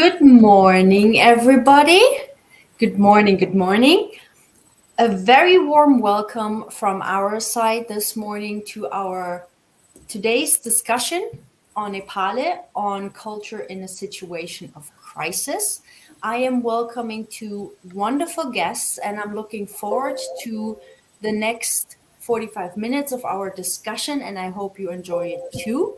Good morning, everybody. Good morning, good morning. A very warm welcome from our side this morning to our today's discussion on EPALE, on culture in a situation of crisis. I am welcoming two wonderful guests, and I'm looking forward to the next 45 minutes of our discussion, and I hope you enjoy it too.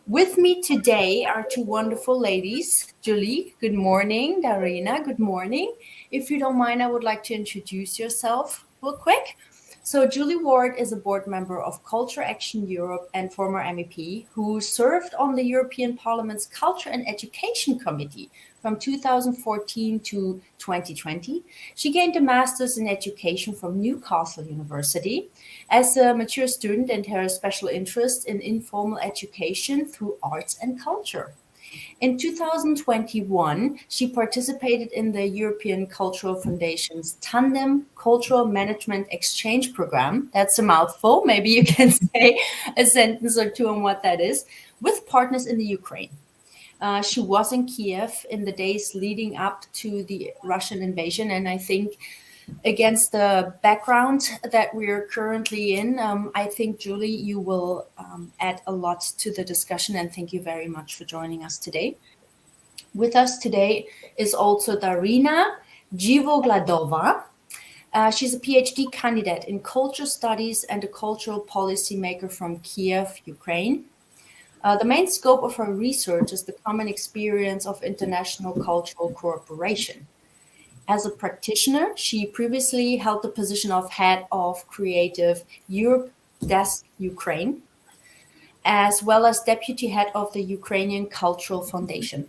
With me today are two wonderful ladies. Julie, good morning. Darina, good morning. If you don't mind, I would like to introduce yourself real quick. So, Julie Ward is a board member of Culture Action Europe and former MEP who served on the European Parliament's Culture and Education Committee from 2014 to 2020. She gained a master's in education from Newcastle University as a mature student and her special interest in informal education through arts and culture. In 2021, she participated in the European Cultural Foundation's Tandem Cultural Management Exchange Program. That's a mouthful. Maybe you can say a sentence or two on what that is, with partners in the Ukraine. She was in Kiev in the days leading up to the Russian invasion, and I think against the background that we're currently in, I think, Julie, you will add a lot to the discussion, and thank you very much for joining us today. With us today is also Darina Jivogladova. She's a PhD candidate in culture studies and a cultural policymaker from Kiev, Ukraine. The main scope of her research is the common experience of international cultural cooperation. As a practitioner, she previously held the position of head of Creative Europe Desk Ukraine, as well as deputy head of the Ukrainian Cultural Foundation.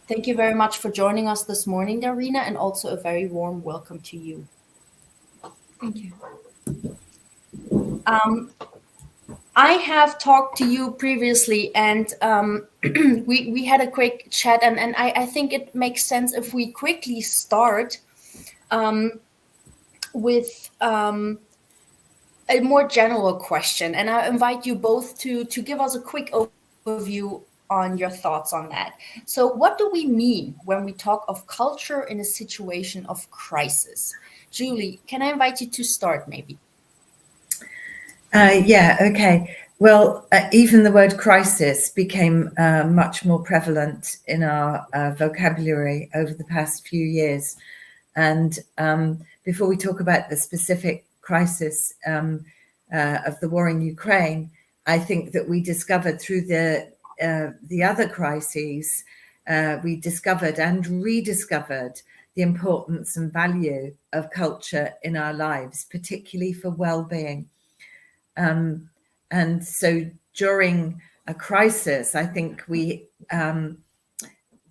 Thank you very much for joining us this morning, Darina, and also a very warm welcome to you. Thank you. I have talked to you previously, and we had a quick chat, and I think it makes sense if we quickly start with a more general question. And I invite you both to give us a quick overview on your thoughts on that. So what do we mean when we talk of culture in a situation of crisis? Julie, can I invite you to start maybe? Yeah, okay. Well, even the word crisis became much more prevalent in our vocabulary over the past few years. And before we talk about the specific crisis of the war in Ukraine, I think that we discovered through the other crises, we discovered and rediscovered the importance and value of culture in our lives, particularly for well-being. And so during a crisis, I think we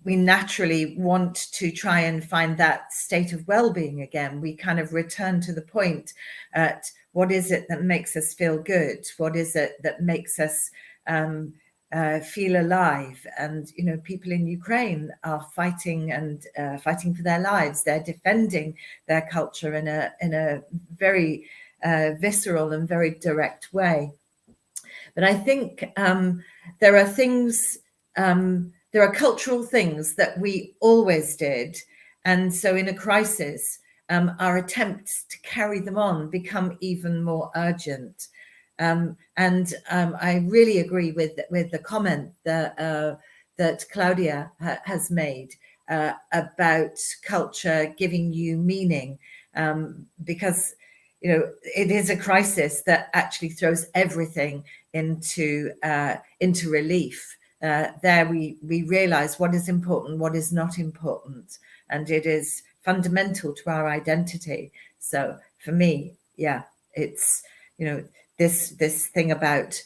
naturally want to try and find that state of well-being again. We kind of return to the point at what is it that makes us feel good? What is it that makes us feel alive? And, you know, people in Ukraine are fighting and fighting for their lives. They're defending their culture in a very visceral and very direct way. But I think there are things, there are cultural things that we always did. And so in a crisis, our attempts to carry them on become even more urgent. And I really agree with the comment that Claudia has made about culture giving you meaning, because you know, it is a crisis that actually throws everything into relief. There we realize what is important, what is not important, and it is fundamental to our identity. So for me, yeah, it's, you know, this thing about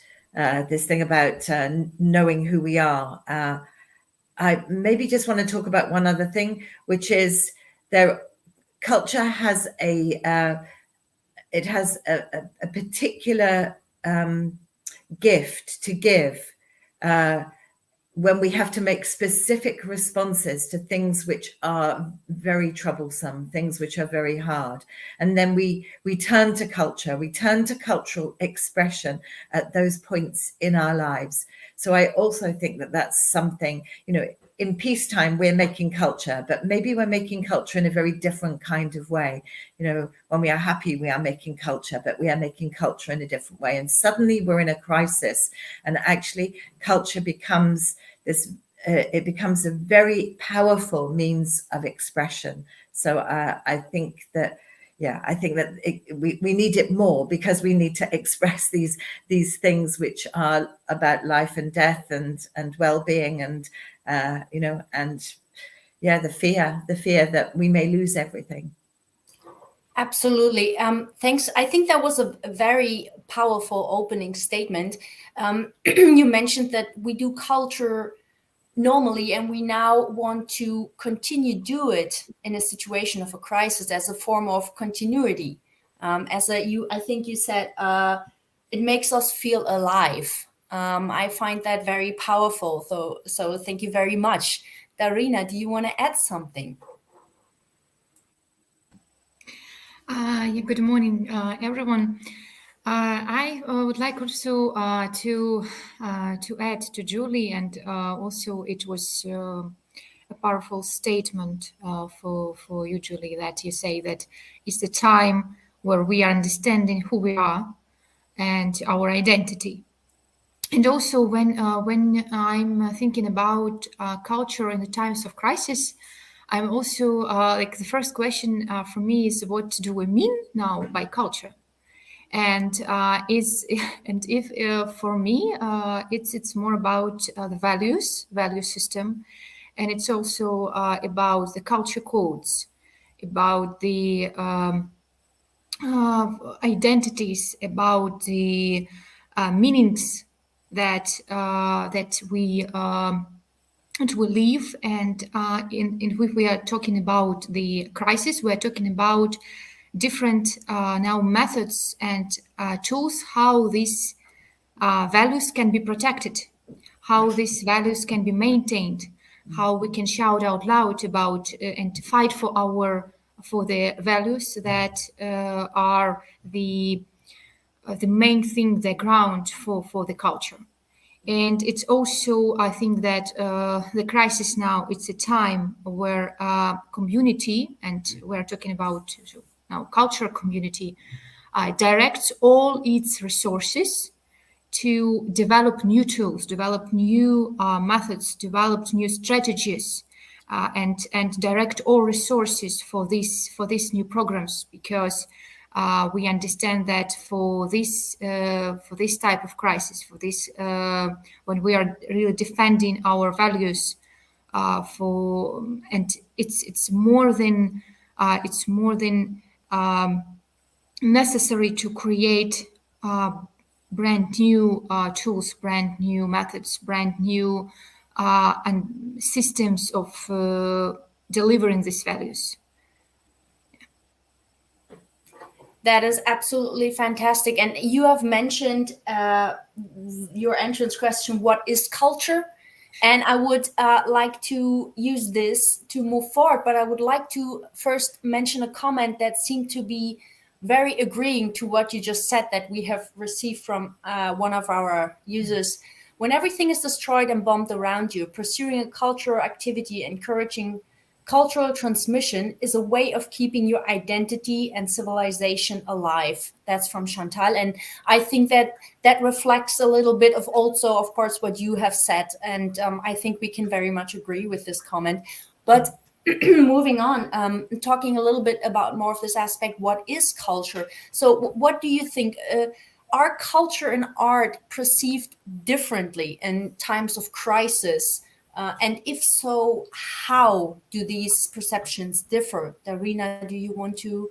knowing who we are. I maybe just want to talk about one other thing, which is culture has it has a particular gift to give when we have to make specific responses to things which are very troublesome, things which are very hard. And then we turn to culture, we turn to cultural expression at those points in our lives. So I also think that that's something, you know, in peacetime, we're making culture, but maybe we're making culture in a very different kind of way. You know, when we are happy, we are making culture, but we are making culture in a different way. And suddenly we're in a crisis, and actually culture becomes this, it becomes a very powerful means of expression. So I think that, we need it more, because we need to express these things which are about life and death and well-being, and the fear that we may lose everything. Absolutely. Thanks. I think that was a very powerful opening statement. You mentioned that we do culture normally, and we now want to continue do it in a situation of a crisis as a form of continuity. I think you said it makes us feel alive. I find that very powerful. So thank you very much. Darina, do you want to add something? Good morning, everyone. I would like also to add to Julie, and also it was a powerful statement for you, Julie, that you say that it's the time where we are understanding who we are and our identity. And also when I'm thinking about culture in the times of crisis, I'm also like the first question for me is, what do we mean now by culture? And if for me it's more about the value system, and it's also about the culture codes, about the identities, about the meanings that we live, and in which we are talking about the crisis, we are talking about different now methods and tools, how these values can be protected, how these values can be maintained, how we can shout out loud about and fight for the values that are the main thing, the ground for the culture. And it's also, I think that the crisis now, it's a time where community, and we're talking about now cultural community, directs all its resources to develop new tools, develop new methods, develop new strategies, and direct all resources for these new programs, because we understand that for this type of crisis, for this when we are really defending our values, and it's more than necessary to create brand new tools, brand new methods, brand new and systems of delivering these values. That is absolutely fantastic. And you have mentioned your entrance question, what is culture? And I would like to use this to move forward, but I would like to first mention a comment that seemed to be very agreeing to what you just said, that we have received from one of our users. When everything is destroyed and bombed around you, pursuing a cultural activity, encouraging cultural transmission is a way of keeping your identity and civilization alive. That's from Chantal. And I think that reflects a little bit of also, of course, what you have said. And I think we can very much agree with this comment. But moving on, talking a little bit about more of this aspect, what is culture? So what do you think? Are culture and art perceived differently in times of crisis? And if so, how do these perceptions differ? Darina, do you want to?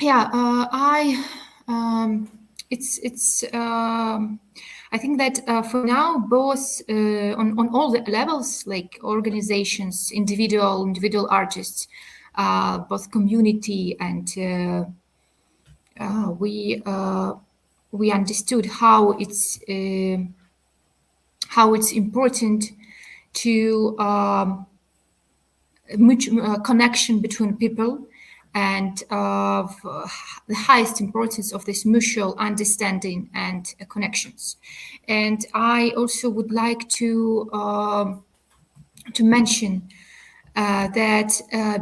Yeah, I think that for now, both on all the levels, like organizations, individual artists, both community, and we understood how it's important to connection between people, and of the highest importance of this mutual understanding and connections. And I also would like to mention that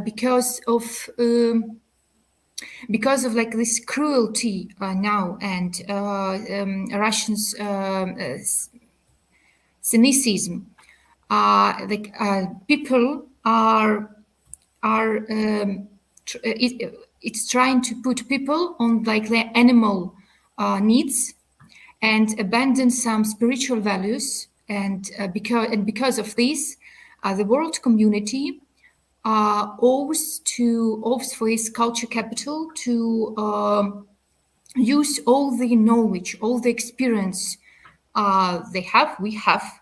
because of like this cruelty now and Russians cynicism, people are it's trying to put people on like their animal needs and abandon some spiritual values, and because of this, the world community owes for its culture capital to use all the knowledge, all the experience we have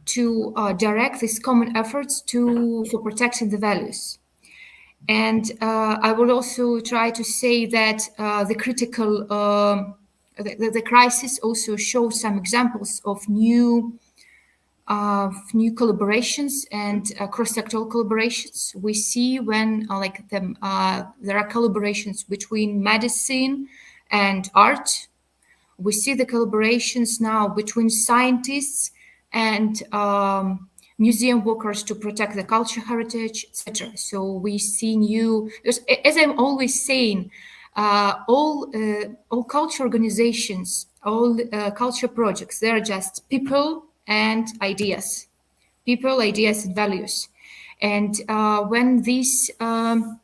to direct these common efforts for protecting the values. And I will also try to say that the crisis also shows some examples of new collaborations and cross-sectoral collaborations. We see when there are collaborations between medicine and art. We see the collaborations now between scientists and museum workers to protect the cultural heritage, etc. So we see new, as I'm always saying, all culture organizations, all culture projects, they're just people and ideas, and values. And when these are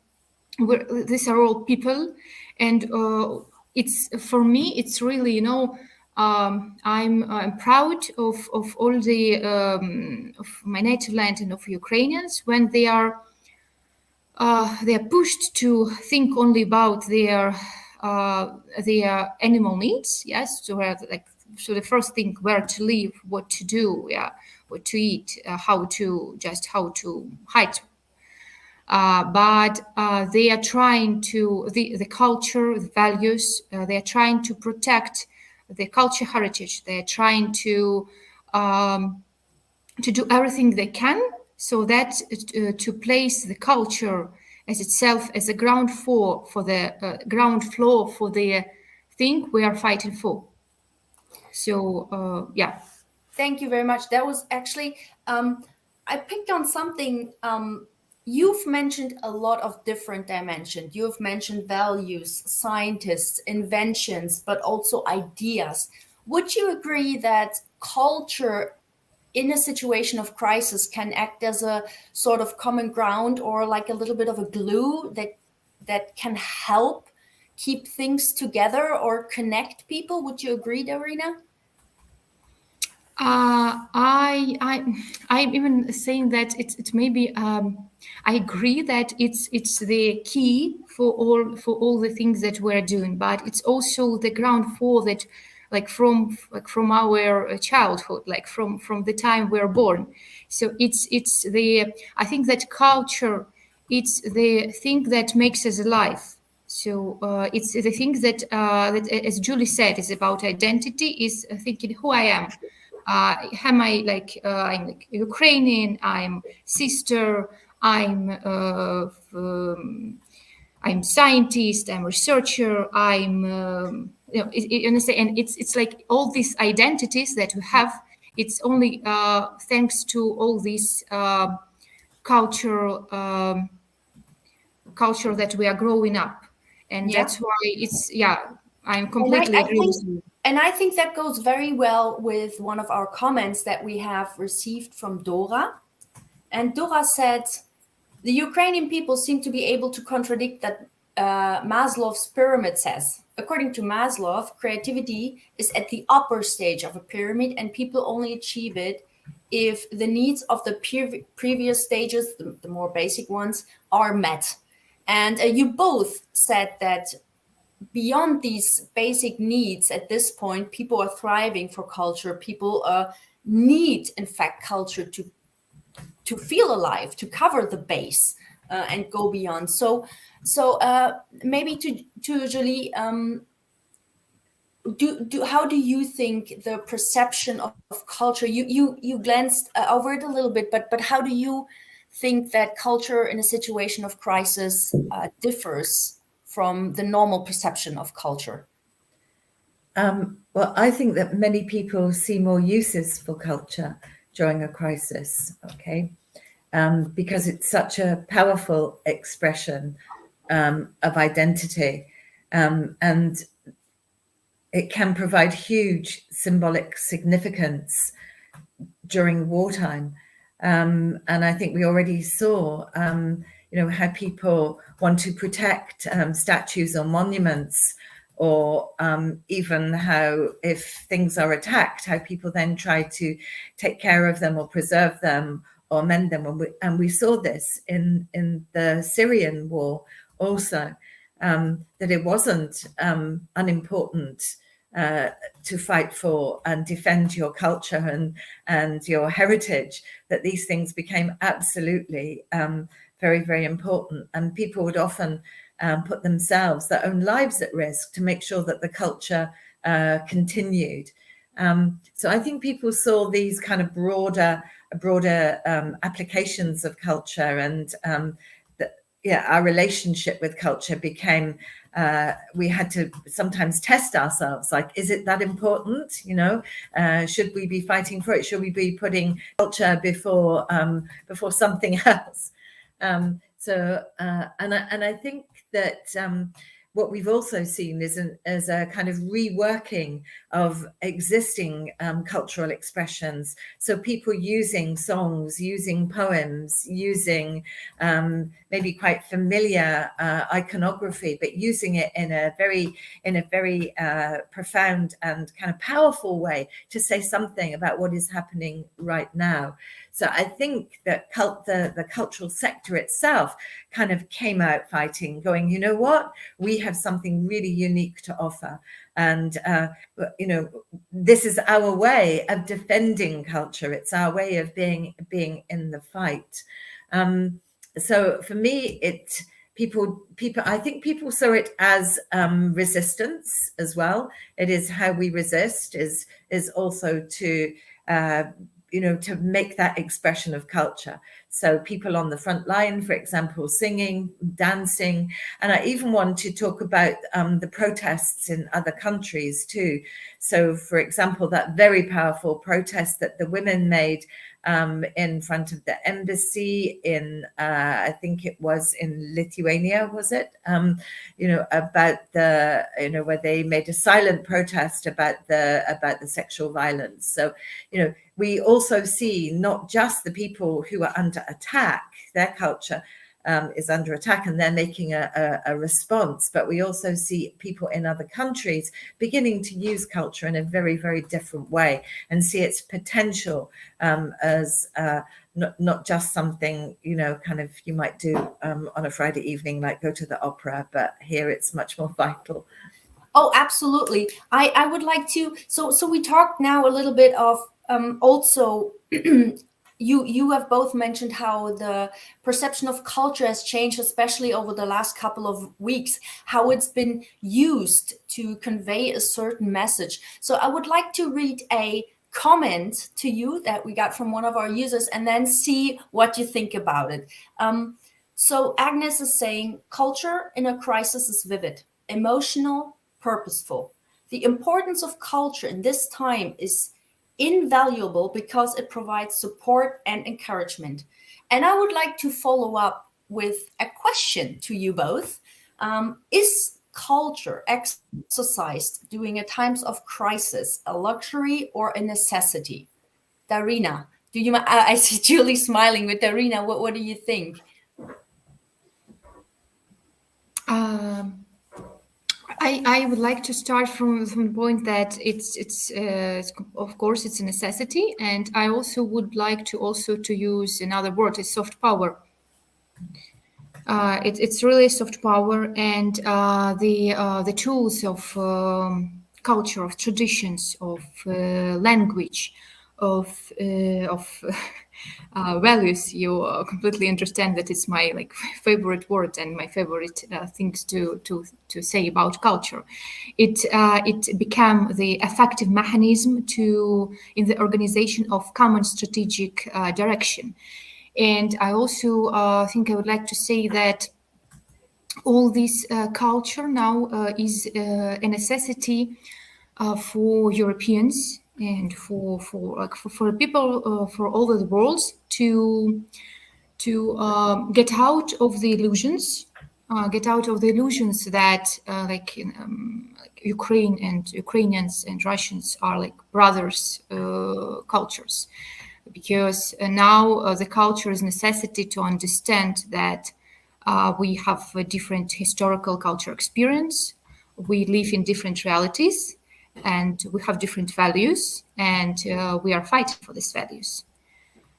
all people, and it's for me, it's really, I'm proud of all the of my native land and of Ukrainians when they are pushed to think only about their animal needs. Yes, so the first thing, where to live, what to do, what to eat, how to hide. But they are trying to the culture, the values. They are trying to protect the culture heritage. They are trying to do everything they can so that to place the culture as itself as a ground floor for the thing we are fighting for. So yeah. Thank you very much. That was actually I picked on something. You've mentioned a lot of different dimensions. You've mentioned values, scientists, inventions, but also ideas. Would you agree that culture in a situation of crisis can act as a sort of common ground, or like a little bit of a glue that can help keep things together or connect people? Would you agree, Darina? I'm even saying that it's maybe I agree that it's the key for all the things that we're doing, but it's also the ground for that, from our childhood, from the time we're born. So I think that culture, it's the thing that makes us alive. So it's the thing that as Julie said, is about identity, is thinking who I am. Am I I'm like Ukrainian, I'm sister, I'm scientist, I'm researcher, I'm you understand? And it's like all these identities that we have. It's only thanks to all these culture that we are growing up, and that's why it's I'm completely agree with you. And I think that goes very well with one of our comments that we have received from Dora. And Dora said, the Ukrainian people seem to be able to contradict that Maslow's pyramid says. According to Maslow, creativity is at the upper stage of a pyramid, and people only achieve it if the needs of the previous stages, the more basic ones, are met. And you both said that beyond these basic needs at this point, people are thriving for culture. People need, in fact, culture to feel alive, to cover the base and go beyond. So maybe to Julie, how do you think the perception of culture? You glanced over it a little bit, but how do you think that culture in a situation of crisis differs from the normal perception of culture? Well, I think that many people see more uses for culture during a crisis, okay? Because it's such a powerful expression of identity, and it can provide huge symbolic significance during wartime. And I think we already saw, how people want to protect statues or monuments, or even how, if things are attacked, how people then try to take care of them or preserve them or mend them. And we saw this in the Syrian war also, that it wasn't unimportant to fight for and defend your culture and your heritage, that these things became absolutely very, very important. And people would often put themselves, their own lives at risk to make sure that the culture continued. So I think people saw these kind of broader applications of culture, and our relationship with culture became, we had to sometimes test ourselves, like, is it that important? Should we be fighting for it? Should we be putting culture before something else? And I think that what we've also seen is a kind of reworking of existing cultural expressions. So people using songs, using poems, using maybe quite familiar iconography, but using it in a very profound and kind of powerful way to say something about what is happening right now. So I think that the cultural sector itself kind of came out fighting, going, you know what, we have something really unique to offer. And, this is our way of defending culture. It's our way of being in the fight. So for me, people, I think people saw it as resistance as well. It is how we resist, is also to to make that expression of culture. So people on the front line, for example, singing, dancing. And I even want to talk about the protests in other countries too. So, for example, that very powerful protest that the women made in front of the embassy in, I think it was in Lithuania, was it? About the, where they made a silent protest about the sexual violence. So, we also see not just the people who are under attack, their culture is under attack and they're making a response, but we also see people in other countries beginning to use culture in a very, very different way and see its potential as not just something, kind of you might do on a Friday evening, like go to the opera, but here it's much more vital. Oh, absolutely. I would like to, so we talked now a little bit of also you have both mentioned how the perception of culture has changed, especially over the last couple of weeks, how it's been used to convey a certain message. So I would like to read a comment to you that we got from one of our users and then see what you think about it. So Agnes is saying, culture in a crisis is vivid, emotional, purposeful. The importance of culture in this time is invaluable because it provides support and encouragement. And I would like to follow up with a question to you both. Is culture exercised during a times of crisis a luxury or a necessity? Darina, I see Julie smiling with Darina. What do you think? I would like to start from the point that it's of course it's a necessity, and I also would like to use another word, is soft power. It's really soft power, and the tools of culture, of traditions, of language, of values. You completely understand that it's my favorite word and my favorite things to say about culture. It became the effective mechanism in the organization of common strategic direction. And I also think I would like to say that all this culture now is a necessity for Europeans and for people for all of the world to get out of the illusions, that like Ukraine and Ukrainians and Russians are like brothers cultures, because now the culture is necessity to understand that we have a different historical culture experience, we live in different realities, and we have different values, and we are fighting for these values.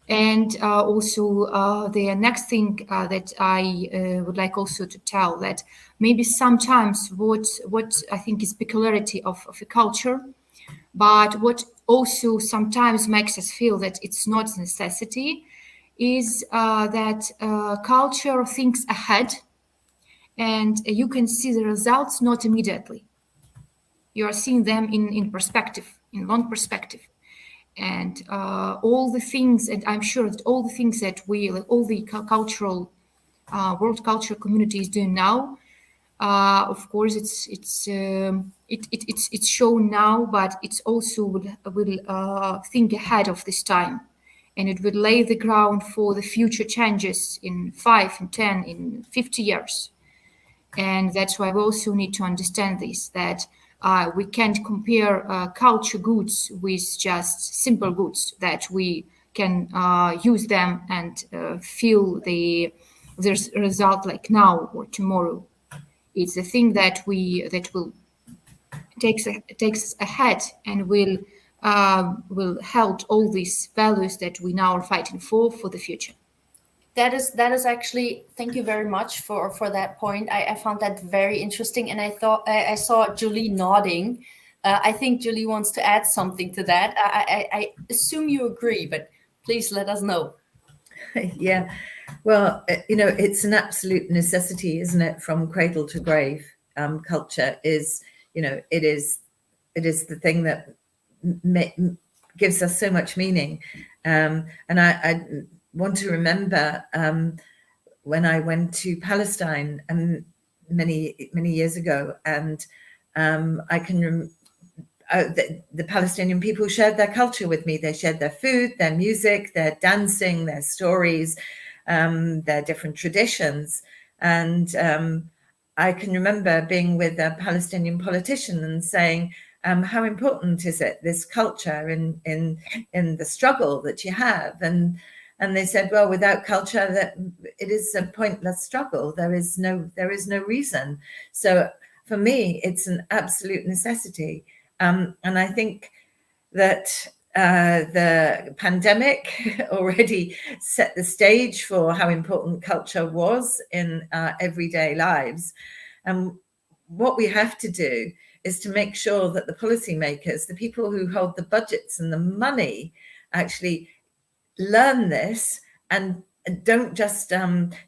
And also the next thing that I would like also to tell, that maybe sometimes what I think is peculiarity of a culture, but what also sometimes makes us feel that it's not a necessity, is that culture thinks ahead, and you can see the results not immediately. You are seeing them in perspective, in long perspective. And all the things, and I'm sure that all the things that all the cultural, world culture community is doing now, of course, it's shown now, but it's also will think ahead of this time, and it will lay the ground for the future changes in 5, in 10, in 50 years. And that's why we also need to understand this, that we can't compare culture goods with just simple goods that we can use them and feel there's a result like now or tomorrow. It's a thing that will takes us ahead and will help all these values that we now are fighting for the future. That is actually, thank you very much for that point. I found that very interesting, and I saw Julie nodding. I think Julie wants to add something to that. I assume you agree, but please let us know. Yeah, well, it's an absolute necessity, isn't it? From cradle to grave, culture is, it is the thing that gives us so much meaning. And I want to remember when I went to Palestine many years ago, and I can the Palestinian people shared their culture with me. They shared their food, their music, their dancing, their stories, their different traditions. And I can remember being with a Palestinian politician and saying, how important is it, this culture in the struggle that you have? And they said, well, without culture, that it is a pointless struggle. There is no reason. So for me, it's an absolute necessity. And I think that the pandemic already set the stage for how important culture was in our everyday lives. And what we have to do is to make sure that the policymakers, the people who hold the budgets and the money, actually learn this and don't just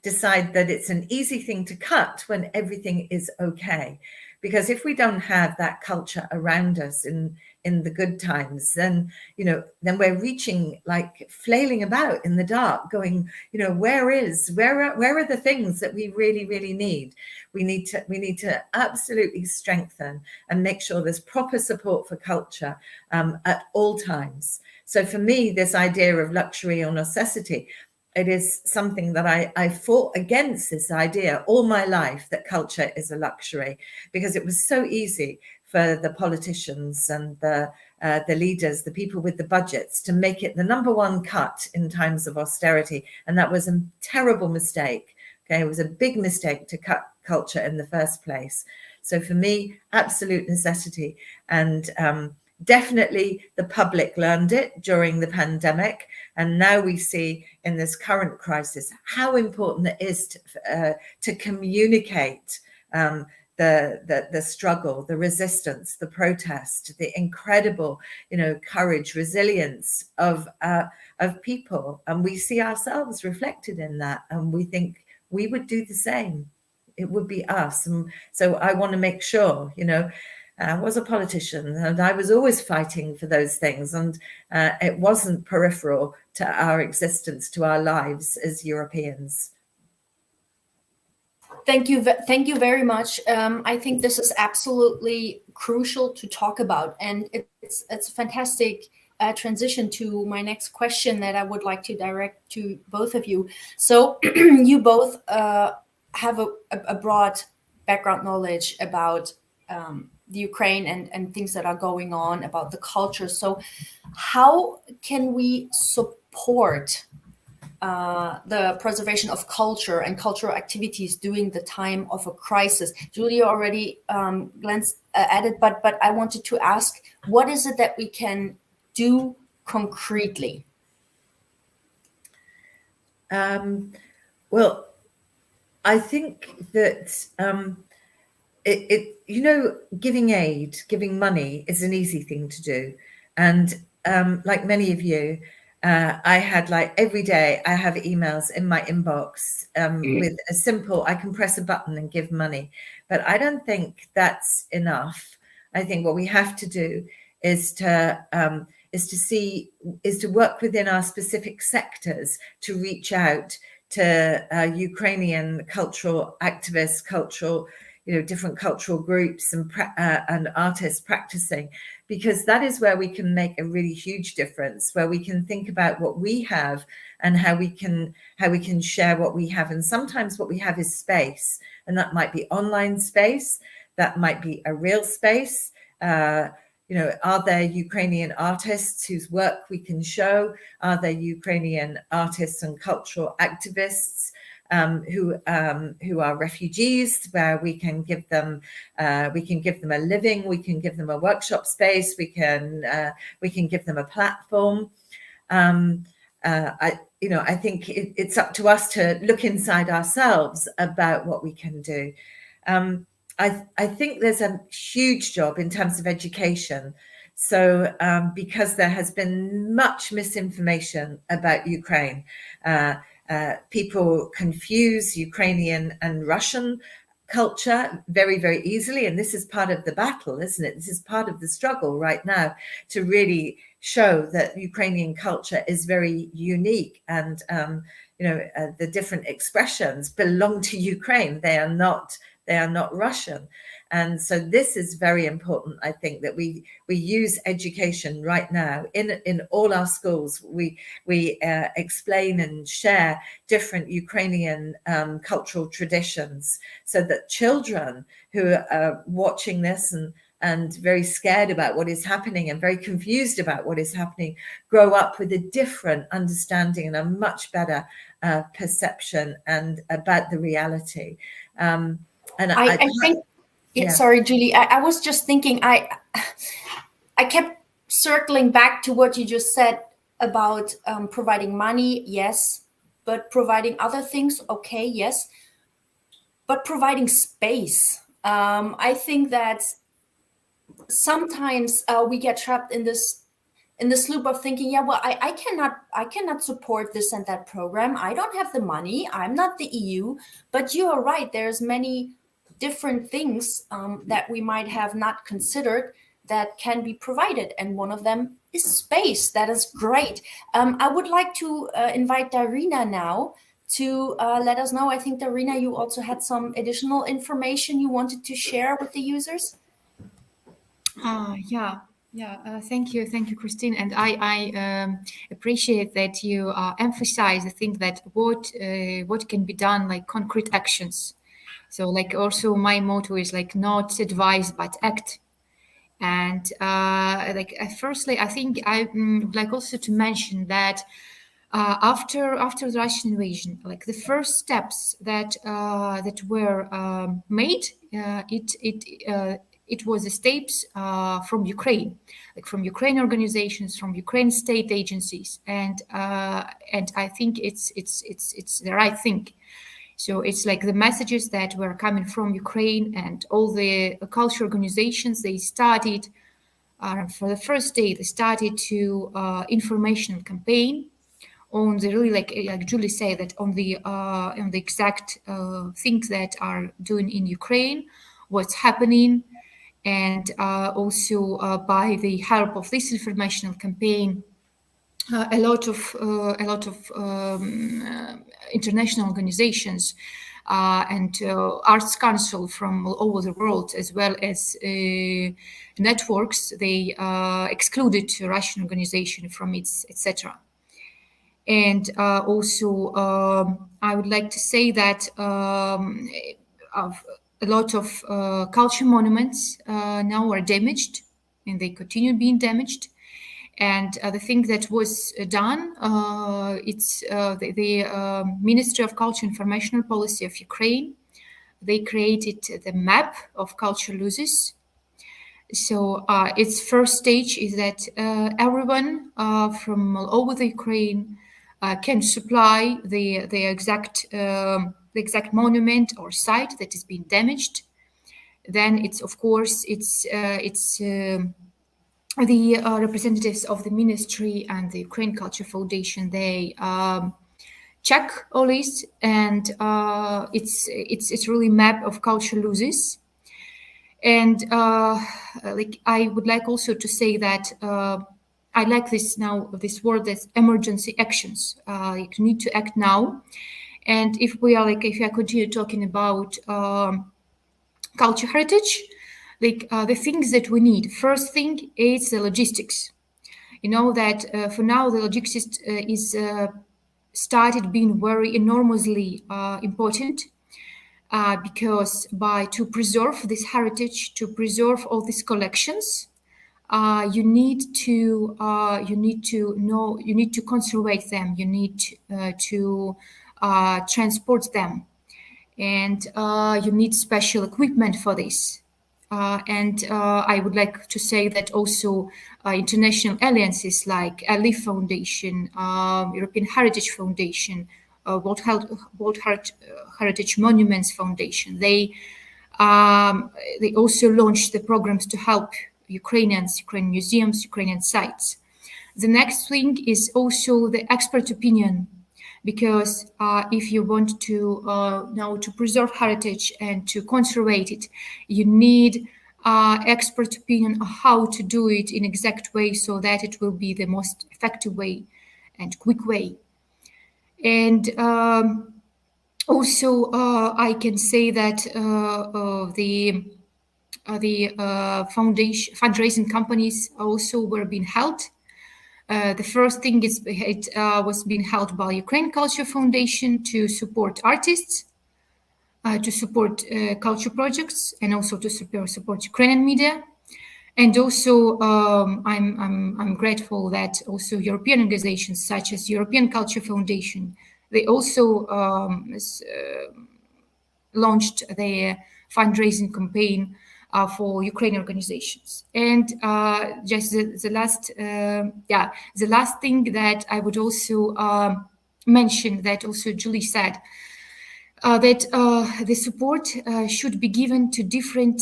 decide that it's an easy thing to cut when everything is okay. Because if we don't have that culture around us in the good times, then we're reaching, like flailing about in the dark, going, where are the things that we really, really need? We need to absolutely strengthen and make sure there's proper support for culture at all times. So for me, this idea of luxury or necessity, it is something that I fought against, this idea all my life that culture is a luxury, because it was so easy for the politicians and the leaders, the people with the budgets, to make it the number one cut in times of austerity. And that was a terrible mistake. Okay, it was a big mistake to cut culture in the first place. So for me, absolute necessity. And definitely the public learned it during the pandemic. And now we see in this current crisis how important it is to communicate the struggle, the resistance, the protest, the incredible, courage, resilience of people. And we see ourselves reflected in that. And we think we would do the same. It would be us. And so I want to make sure, I was a politician and I was always fighting for those things. And it wasn't peripheral to our existence, to our lives as Europeans. Thank you very much. I think this is absolutely crucial to talk about, and it's a fantastic transition to my next question that I would like to direct to both of you. So you both have a broad background knowledge about the Ukraine and things that are going on, about the culture. So how can we support the preservation of culture and cultural activities during the time of a crisis? Julia already glanced at it, but I wanted to ask, what is it that we can do concretely? Well, I think that giving aid, giving money is an easy thing to do. And like many of you, I had, like, every day I have emails in my inbox with a simple, I can press a button and give money. But I don't think that's enough. I think what we have to do is to work within our specific sectors to reach out to Ukrainian cultural activists, different cultural groups and artists practicing, because that is where we can make a really huge difference, where we can think about what we have and how we can share what we have. And sometimes what we have is space, and that might be online space, that might be a real space. Are there Ukrainian artists whose work we can show? Are there Ukrainian artists and cultural activists who are refugees, where we can give them a living, we can give them a workshop space, we can give them a platform. I think it's up to us to look inside ourselves about what we can do. I think there's a huge job in terms of education. So because there has been much misinformation about Ukraine, people confuse Ukrainian and Russian culture very, very easily. And this is part of the battle, isn't it? This is part of the struggle right now to really show that Ukrainian culture is very unique, and the different expressions belong to Ukraine. They are not Russian. And so this is very important. I think that we use education right now in all our schools. We explain and share different Ukrainian cultural traditions, so that children who are watching this and very scared about what is happening and very confused about what is happening grow up with a different understanding and a much better perception and about the reality. And I think, yeah. Sorry, Julie, I was just thinking, I kept circling back to what you just said about providing money, yes, but providing other things, okay, yes, but providing space. I think that sometimes we get trapped in this loop of thinking, yeah, well, I cannot support this and that program. I don't have the money. I'm not the EU. But you are right. There's many different things that we might have not considered that can be provided, and one of them is space. That is great. I would like to invite Darina now to let us know. I think, Darina, you also had some additional information you wanted to share with the users. Thank you, Christine. And I appreciate that you emphasize the thing that what can be done, like concrete actions. So, like, also my motto is like not advise but act. And firstly, I think I like also to mention that after the Russian invasion, like the first steps that were made, it was the steps from Ukraine, like from Ukraine organizations, from Ukraine state agencies, and I think it's the right thing. So it's like the messages that were coming from Ukraine and all the culture organizations, they started for the first day, they started to informational campaign on the really, like Julie said, that on the exact things that are doing in Ukraine, what's happening, and also by the help of this informational campaign, a lot of international organizations and arts council from all over the world, as well as networks. They excluded Russian organization from its etc. And also, I would like to say that of a lot of culture monuments now are damaged, and they continue being damaged. And the thing that was done, it's the Ministry of Culture and Informational Policy of Ukraine. They created the map of culture losses. So its first stage is that everyone from all over the Ukraine can supply the exact monument or site that is being damaged. Then it's of course the representatives of the ministry and the Ukraine Culture Foundation. They check all this, and it's really map of culture losses. And like I would like also to say that I like this word that's emergency actions. You need to act now. And if I continue talking about culture heritage, the things that we need. First thing is the logistics. You know that for now the logistics is started being very enormously important. Because to preserve this heritage, to preserve all these collections, you need to conserve them. You need to transport them, and you need special equipment for this. And I would like to say that also international alliances like Ali Foundation, European Heritage Foundation, World Heritage Monuments Foundation, they also launched the programs to help Ukrainian museums, Ukrainian sites. The next thing is also the expert opinion, because if you want to now to preserve heritage and to conserve it, you need expert opinion on how to do it in exact way so that it will be the most effective way and quick way. And also, I can say that the foundation fundraising companies also were being held. The first thing is it was being held by Ukraine Culture Foundation to support artists, to support culture projects, and also to support Ukrainian media. And also, I'm grateful that also European organizations such as European Culture Foundation, they also launched their fundraising campaign for Ukrainian organizations. And just the last thing that I would also mention, that also Julie said, that the support should be given to different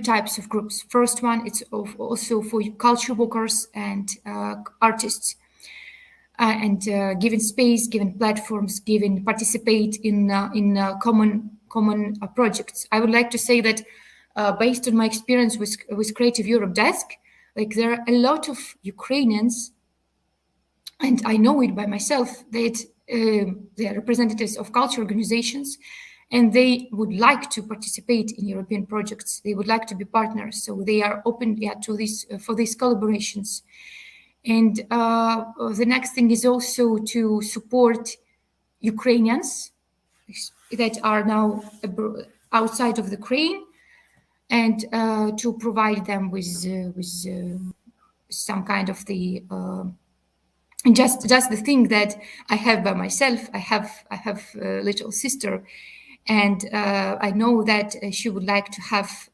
types of groups. First one, it's also for culture workers and artists, and given space, given platforms, given participate in common projects. I would like to say that based on my experience with Creative Europe Desk, like there are a lot of Ukrainians, and I know it by myself, that they are representatives of culture organizations, and they would like to participate in European projects. They would like to be partners, so they are open to this for these collaborations. And the next thing is also to support Ukrainians that are now outside of Ukraine, and to provide them with some kind of the just the thing that I have by myself. I have a little sister, and I know that she would like to have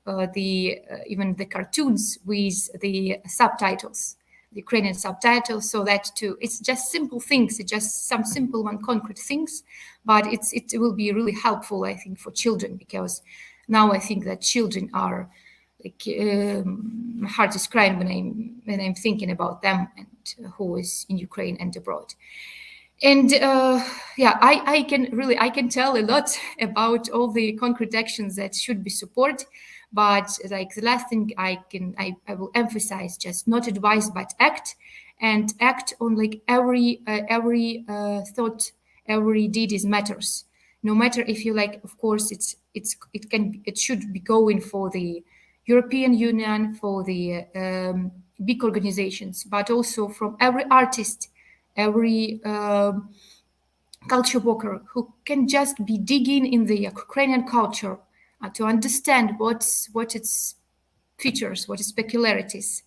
even the cartoons with the subtitles, the Ukrainian subtitles, so that it's just simple things, it's just some simple and concrete things, but it will be really helpful, I think, for children, because now I think that children are like my heart is crying when I'm thinking about them and who is in Ukraine and abroad. And I can tell a lot about all the concrete actions that should be supported, but like the last thing I will emphasize, just not advise but act. and act on like every thought, every deed is matters. No matter if you like, of course, it should be going for the European Union, for the big organizations, but also from every artist, every culture worker who can just be digging in the Ukrainian culture to understand what its features, what its peculiarities,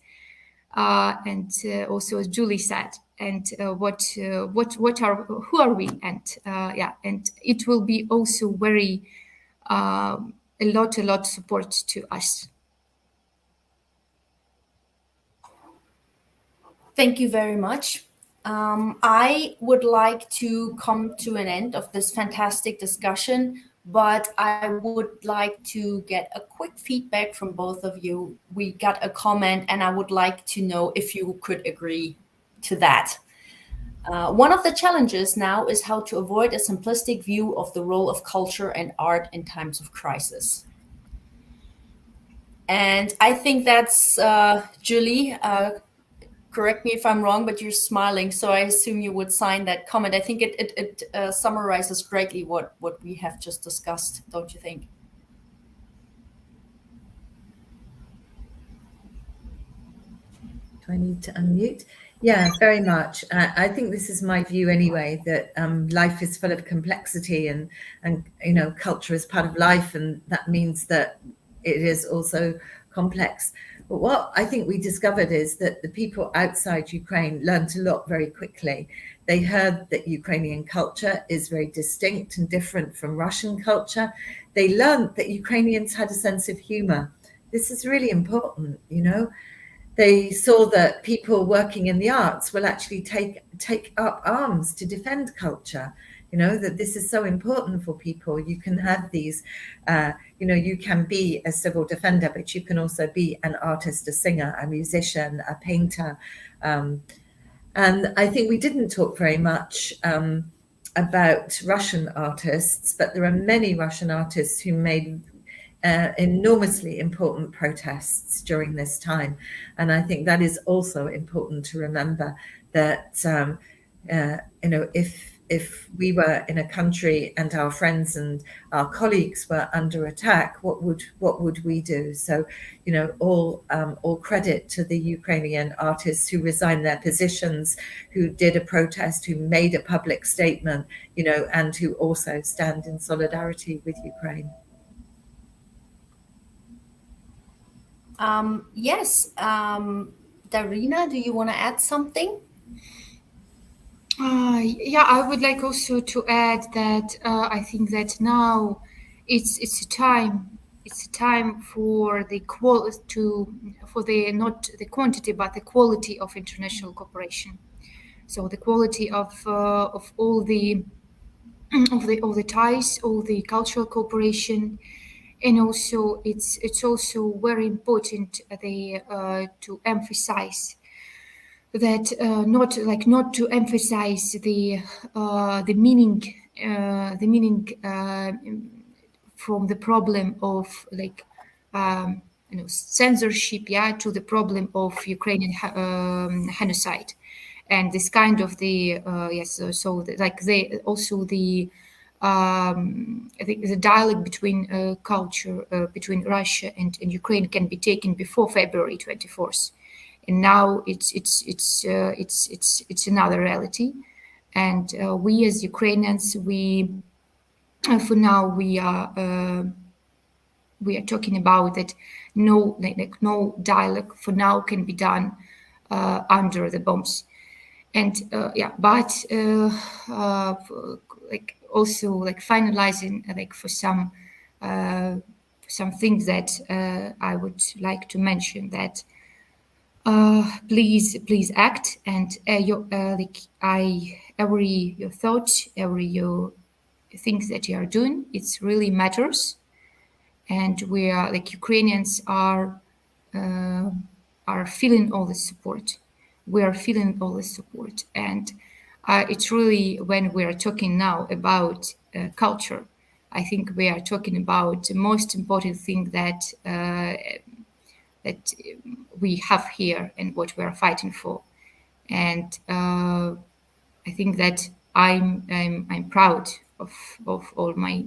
and also as Julie said, and what are who are we, and and it will be also very a lot support to us. Thank you very much. I would like to come to an end of this fantastic discussion, but I would like to get a quick feedback from both of you. We got a comment, and I would like to know if you could agree to that. One of the challenges now is how to avoid a simplistic view of the role of culture and art in times of crisis. And I think that's Julie. Correct me if I'm wrong, but you're smiling, so I assume you would sign that comment. I think it summarizes greatly what we have just discussed, don't you think? Do I need to unmute? Yeah, very much. I think this is my view anyway, that life is full of complexity, and you know, culture is part of life, and that means that it is also complex. But what I think we discovered is that the people outside Ukraine learned a lot very quickly. They heard that Ukrainian culture is very distinct and different from Russian culture. They learned that Ukrainians had a sense of humor. This is really important, you know. They saw that people working in the arts will actually take up arms to defend culture. You know, that this is so important for people. You can have these, you know, you can be a civil defender, but you can also be an artist, a singer, a musician, a painter. And I think we didn't talk very much about Russian artists, but there are many Russian artists who made enormously important protests during this time. And I think that is also important to remember, that, you know, if we were in a country and our friends and our colleagues were under attack, what would we do? So, you know, all credit to the Ukrainian artists who resigned their positions, who did a protest, who made a public statement, you know, and who also stand in solidarity with Ukraine. Yes. Darina, do you want to add something? Yeah, I would like also to add that I think that now it's a time for the not the quantity but the quality of international cooperation. So the quality of all the all the ties, all the cultural cooperation, and also it's also very important to emphasize that not to emphasize the meaning from the problem of you know, censorship, yeah, to the problem of Ukrainian genocide, and this kind of the I think the dialogue between culture between Russia and Ukraine can be taken before February 24th. And now it's another reality, and we as Ukrainians, for now we are talking about that no dialogue for now can be done under the bombs, and but also finalizing for some things that I would like to mention, that please act, and your thoughts, your things that you are doing, it's really matters, and we are Ukrainians are feeling all the support. We are feeling all the support, and it's really, when we are talking now about culture, I think we are talking about the most important thing that we have here and what we are fighting for. And I think that I'm proud of all my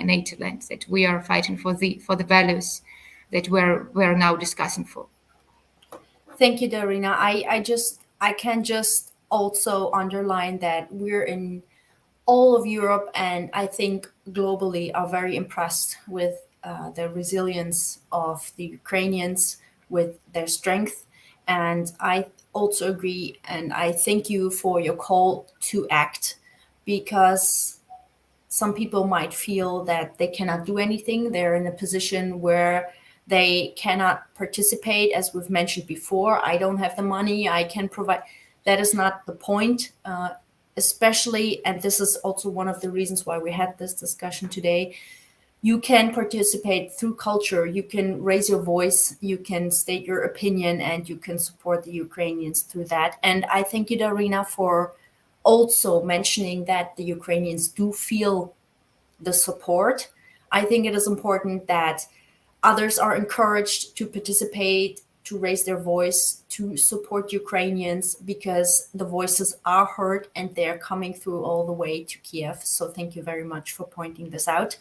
native lands, that we are fighting for the values that we're now discussing for. Thank you, Darina. I can just also underline that we're in all of Europe, and I think globally are very impressed with the resilience of the Ukrainians, with their strength. And I also agree, and I thank you for your call to act, because some people might feel that they cannot do anything. They're in a position where they cannot participate, as we've mentioned before. I don't have the money, I can provide. That is not the point, especially, and this is also one of the reasons why we had this discussion today. You can participate through culture, you can raise your voice, you can state your opinion, and you can support the Ukrainians through that. And I thank you, Darina, for also mentioning that the Ukrainians do feel the support. I think it is important that others are encouraged to participate, to raise their voice, to support Ukrainians, because the voices are heard and they're coming through all the way to Kiev. So thank you very much for pointing this out.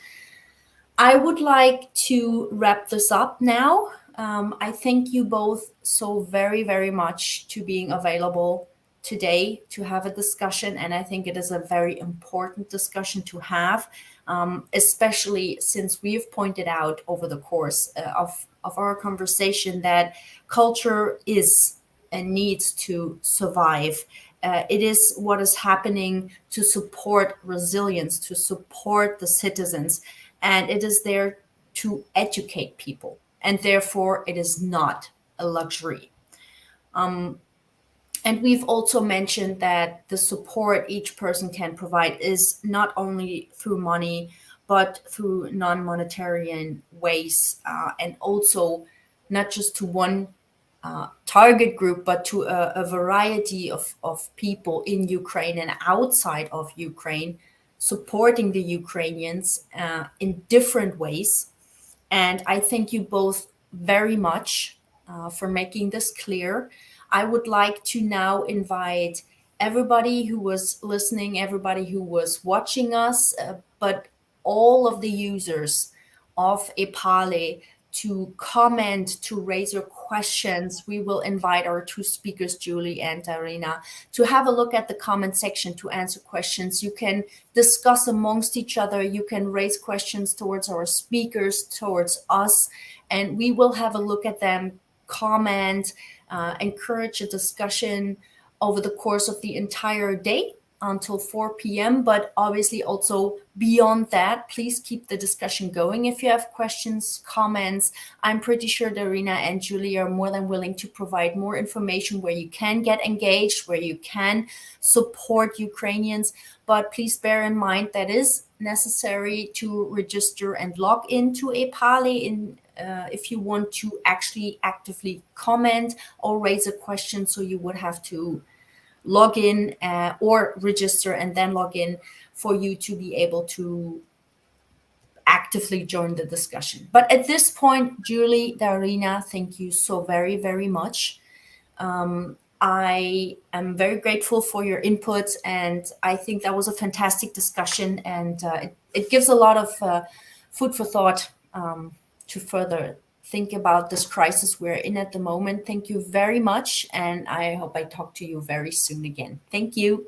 I would like to wrap this up now. I thank you both so very, very much to being available today to have a discussion. And I think it is a very important discussion to have, especially since we've pointed out over the course of our conversation that culture is and needs to survive. It is what is happening to support resilience, to support the citizens, and it is there to educate people, and therefore it is not a luxury. And we've also mentioned that the support each person can provide is not only through money, but through non-monetary ways, and also not just to one target group, but to a variety of people in Ukraine and outside of Ukraine, supporting the Ukrainians in different ways. And I thank you both very much for making this clear. I would like to now invite everybody who was listening, everybody who was watching us, but all of the users of EPALE to comment, to raise your questions. We will invite our two speakers, Julie and Darina, to have a look at the comment section to answer questions. You can discuss amongst each other. You can raise questions towards our speakers, towards us, and we will have a look at them, comment, encourage a discussion over the course of the entire day until 4 p.m. But obviously also beyond that, please keep the discussion going. If you have questions, comments, I'm pretty sure Darina and Julie are more than willing to provide more information where you can get engaged, where you can support Ukrainians. But please bear in mind that is necessary to register and log into EPALE if you want to actually actively comment or raise a question. So you would have to log in or register and then log in for you to be able to actively join the discussion. But at this point, Julie, Darina, thank you so very, very much. I am very grateful for your input, and I think that was a fantastic discussion, and it gives a lot of food for thought to further think about this crisis we're in at the moment. Thank you very much, and I hope I talk to you very soon again. Thank you.